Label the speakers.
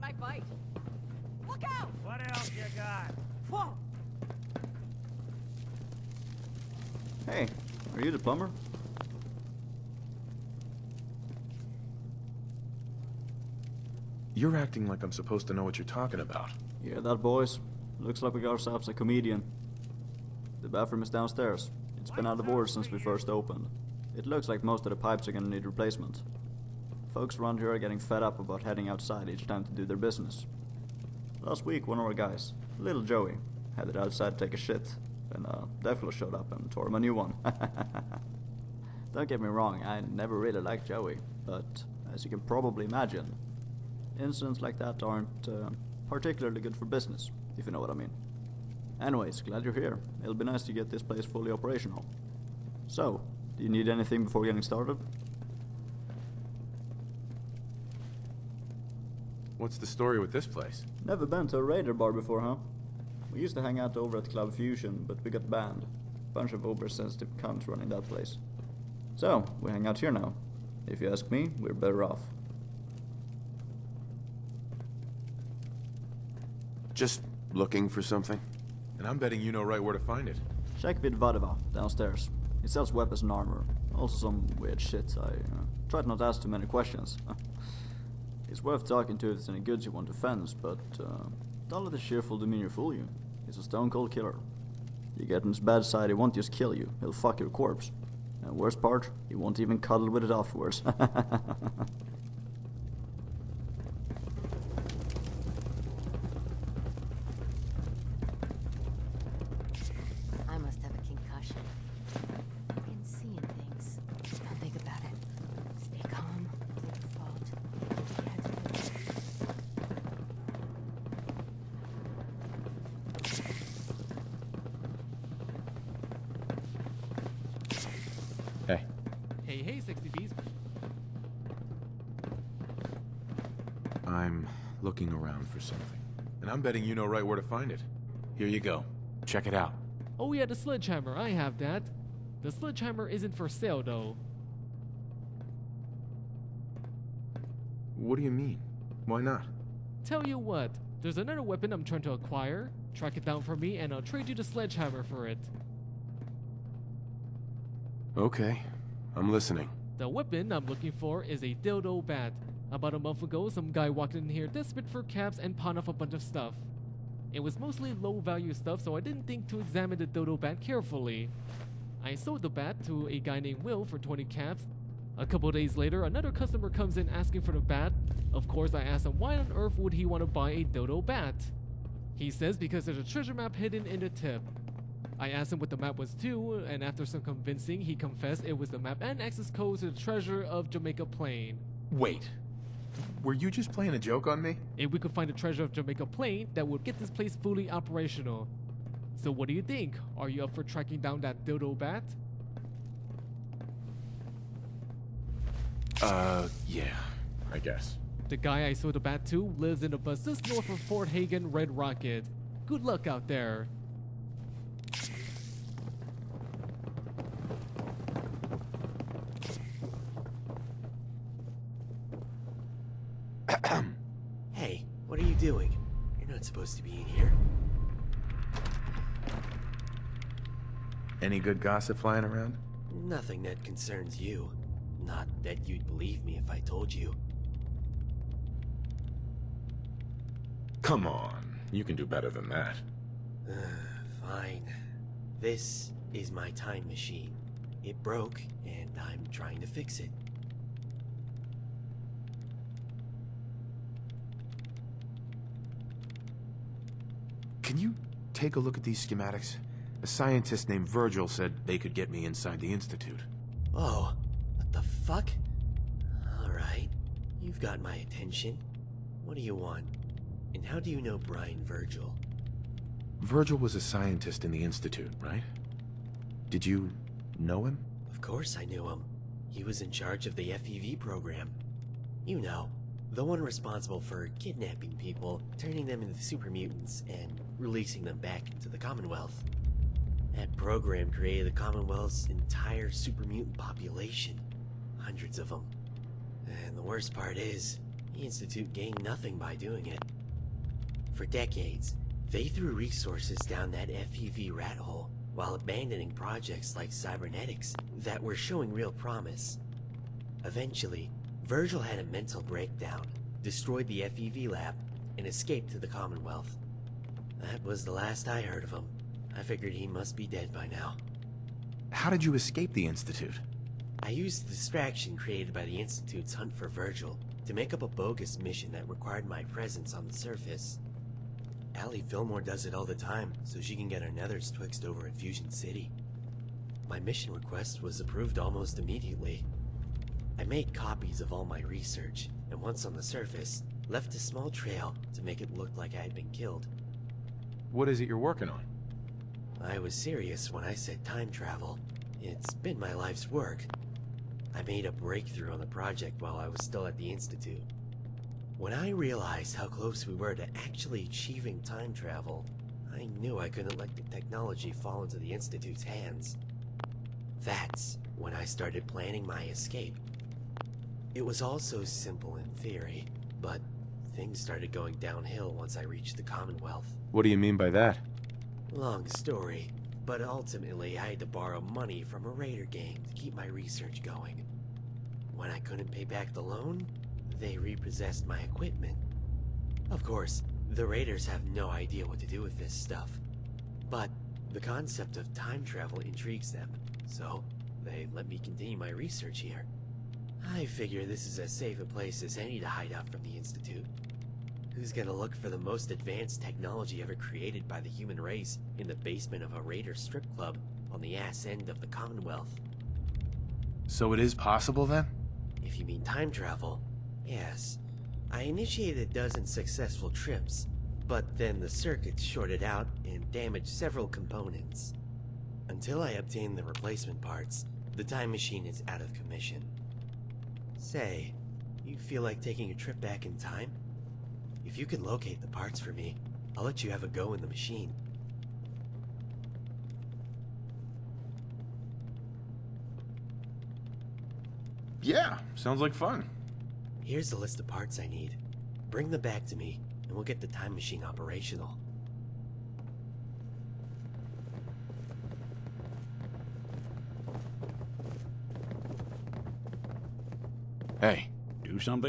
Speaker 1: ain't my fight. Look out!
Speaker 2: What else you got?
Speaker 1: Whoa!
Speaker 3: Hey, are you the plumber?
Speaker 4: You're acting like I'm supposed to know what you're talking about.
Speaker 3: You hear that, boys? Looks like we got ourselves a comedian. The bathroom is downstairs. It's been out of order since we first opened. It looks like most of the pipes are gonna need replacement. Folks around here are getting fed up about heading outside each time to do their business. Last week, one of our guys, little Joey, headed outside to take a shit, and Deflo showed up and tore him a new one. Don't get me wrong, I never really liked Joey, but as you can probably imagine, incidents like that aren't particularly good for business, if you know what I mean. Anyways, glad you're here. It'll be nice to get this place fully operational. So, do you need anything before getting started?
Speaker 4: What's the story with this place?
Speaker 3: Never been to a Raider bar before, huh? We used to hang out over at Club Fusion, but we got banned. Bunch of oversensitive cunts running that place. So, we hang out here now. If you ask me, we're better off.
Speaker 4: Just looking for something? And I'm betting you know right where to find it.
Speaker 3: Check with Vadeva, downstairs. He sells weapons and armor. Also some weird shit. I tried not to ask too many questions. It's worth talking to if there's any goods you want to fence, but don't let the cheerful demeanor fool you. He's a stone cold killer. You get on his bad side, he won't just kill you, he'll fuck your corpse. And worst part, he won't even cuddle with it afterwards.
Speaker 5: I must have a concussion. I've been seeing things. Don't think about it. Stay calm. It's your fault. You had to do it.
Speaker 4: Hey.
Speaker 6: Hey, 60Bs.
Speaker 4: I'm looking around for something. And I'm betting you know right where to find it. Here you go. Check it out.
Speaker 6: Oh yeah, the sledgehammer. I have that. The sledgehammer isn't for sale though.
Speaker 4: What do you mean? Why not?
Speaker 6: Tell you what, there's another weapon I'm trying to acquire. Track it down for me and I'll trade you the sledgehammer for it.
Speaker 4: Okay. I'm listening.
Speaker 6: The weapon I'm looking for is a dildo bat. About a month ago, some guy walked in here desperate for caps and pawned off a bunch of stuff. It was mostly low value stuff, so I didn't think to examine the dildo bat carefully. I sold the bat to a guy named Will for 20 caps. A couple days later, another customer comes in asking for the bat. Of course, I asked him why on earth would he want to buy a dildo bat. He says because there's a treasure map hidden in the tip. I asked him what the map was too, and after some convincing, he confessed it was the map and access code to the treasure of Jamaica Plain.
Speaker 4: Wait. Were you just playing a joke on me?
Speaker 6: If we could find the treasure of Jamaica Plain, that would get this place fully operational. So what do you think? Are you up for tracking down that dildo bat?
Speaker 4: Yeah, I guess.
Speaker 6: The guy I sold the bat to lives in a bus just north of Fort Hagen, Red Rocket. Good luck out there.
Speaker 7: Hey, what are you doing? You're not supposed to be in here.
Speaker 4: Any good gossip flying around?
Speaker 7: Nothing that concerns you. Not that you'd believe me if I told you.
Speaker 4: Come on. You can do better than that.
Speaker 7: Fine. This is my time machine. It broke, and I'm trying to fix it.
Speaker 4: Can you take a look at these schematics? A scientist named Virgil said they could get me inside the Institute.
Speaker 7: Oh, what the fuck? Alright, you've got my attention. What do you want? And how do you know Brian Virgil?
Speaker 4: Virgil was a scientist in the Institute, right? Did you know him?
Speaker 7: Of course I knew him. He was in charge of the FEV program. You know, the one responsible for kidnapping people, turning them into super mutants, and releasing them back into the Commonwealth. That program created the Commonwealth's entire super mutant population. Hundreds of them. And the worst part is, The Institute gained nothing by doing it. For decades, they threw resources down that FEV rat hole while abandoning projects like cybernetics that were showing real promise. Eventually, Virgil had a mental breakdown, destroyed the FEV lab, and escaped to the Commonwealth. That was the last I heard of him. I figured he must be dead by now.
Speaker 4: How did you escape the Institute?
Speaker 7: I used the distraction created by the Institute's hunt for Virgil to make up a bogus mission that required my presence on the surface. Allie Fillmore does it all the time so she can get her nethers twixt over at Fusion City. My mission request was approved almost immediately. I made copies of all my research, and once on the surface, left a small trail to make it look like I had been killed.
Speaker 4: What is it you're working on?
Speaker 7: I was serious when I said time travel. It's been my life's work. I made a breakthrough on the project while I was still at the Institute. When I realized how close we were to actually achieving time travel, I knew I couldn't let the technology fall into the Institute's hands. That's when I started planning my escape. It was all so simple in theory, but things started going downhill once I reached the Commonwealth.
Speaker 4: What do you mean by that?
Speaker 7: Long story, but ultimately I had to borrow money from a raider gang to keep my research going. When I couldn't pay back the loan, they repossessed my equipment. Of course, the raiders have no idea what to do with this stuff, but the concept of time travel intrigues them, so they let me continue my research here. I figure this is as safe a place as any to hide out from the Institute. Who's gonna look for the most advanced technology ever created by the human race in the basement of a raider strip club on the ass end of the Commonwealth?
Speaker 4: So it is possible then?
Speaker 7: If you mean time travel, yes. I initiated a dozen successful trips, but then the circuits shorted out and damaged several components. Until I obtain the replacement parts, the time machine is out of commission. Say, you feel like taking a trip back in time? If you can locate the parts for me, I'll let you have a go in the machine.
Speaker 4: Yeah, sounds like fun.
Speaker 7: Here's the list of parts I need. Bring them back to me, and we'll get the time machine operational.
Speaker 4: Hey,
Speaker 2: Do something?